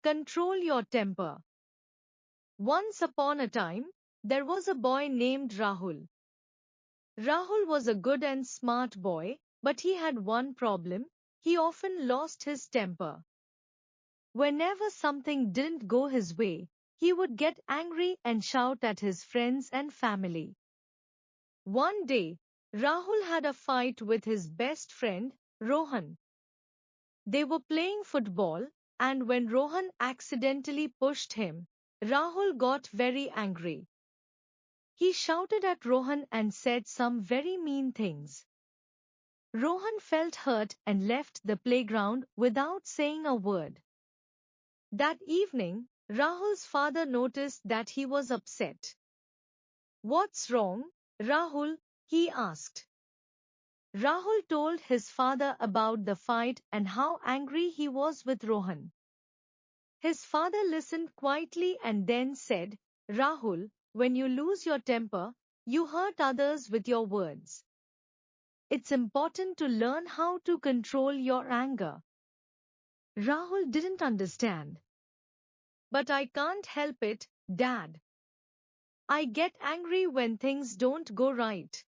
Control your temper. Once upon a time, there was a boy named Rahul. Rahul was a good and smart boy, but he had one problem: he often lost his temper. Whenever something didn't go his way, he would get angry and shout at his friends and family. One day, Rahul had a fight with his best friend, Rohan. They were playing football, and when Rohan accidentally pushed him, Rahul got very angry. He shouted at Rohan and said some very mean things. Rohan felt hurt and left the playground without saying a word. That evening, Rahul's father noticed that he was upset. "What's wrong, Rahul?" he asked. Rahul told his father about the fight and how angry he was with Rohan. His father listened quietly and then said, "Rahul, when you lose your temper, you hurt others with your words. It's important to learn how to control your anger." Rahul didn't understand. "But I can't help it, Dad. I get angry when things don't go right."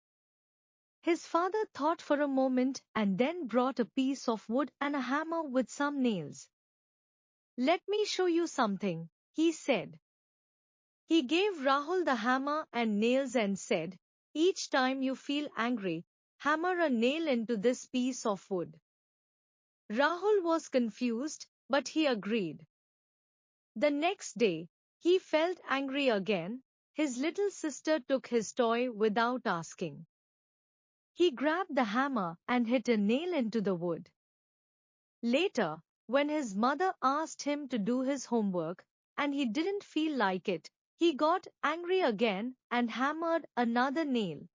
His father thought for a moment and then brought a piece of wood and a hammer with some nails. "Let me show you something," he said. He gave Rahul the hammer and nails and said, "Each time you feel angry, hammer a nail into this piece of wood." Rahul was confused, but he agreed. The next day, he felt angry again. His little sister took his toy without asking. He grabbed the hammer and hit a nail into the wood. Later, when his mother asked him to do his homework, and he didn't feel like it, he got angry again and hammered another nail.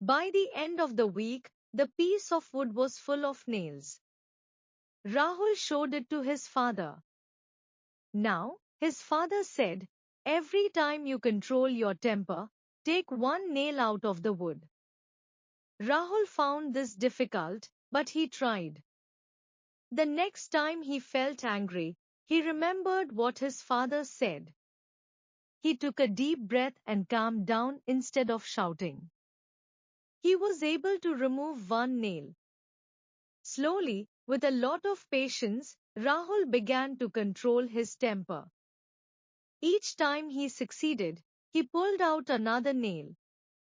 By the end of the week, the piece of wood was full of nails. Rahul showed it to his father. Now, his father said, "Every time you control your temper, take one nail out of the wood." Rahul found this difficult, but he tried. The next time he felt angry, he remembered what his father said. He took a deep breath and calmed down instead of shouting. He was able to remove one nail. Slowly, with a lot of patience, Rahul began to control his temper. Each time he succeeded, he pulled out another nail.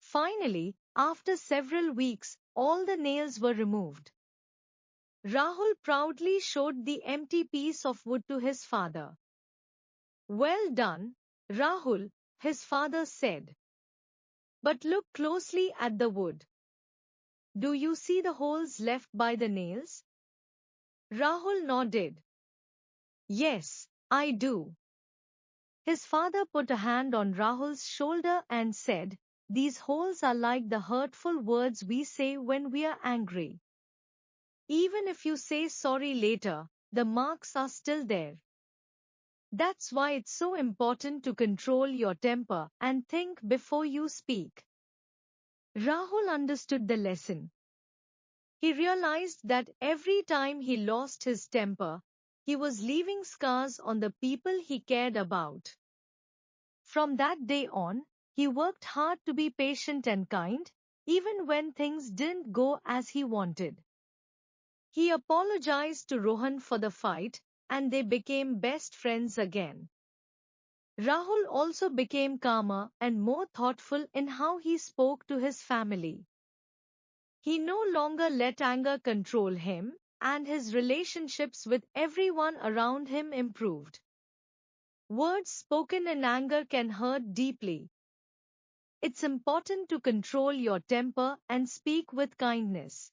Finally, after several weeks, all the nails were removed. Rahul proudly showed the empty piece of wood to his father. "Well done, Rahul," his father said. "But look closely at the wood. Do you see the holes left by the nails?" Rahul nodded. "Yes, I do." His father put a hand on Rahul's shoulder and said, "These holes are like the hurtful words we say when we are angry. Even if you say sorry later, the marks are still there. That's why it's so important to control your temper and think before you speak." Rahul understood the lesson. He realized that every time he lost his temper, he was leaving scars on the people he cared about. From that day on, he worked hard to be patient and kind, even when things didn't go as he wanted. He apologized to Rohan for the fight, and they became best friends again. Rahul also became calmer and more thoughtful in how he spoke to his family. He no longer let anger control him, and his relationships with everyone around him improved. Words spoken in anger can hurt deeply. It's important to control your temper and speak with kindness.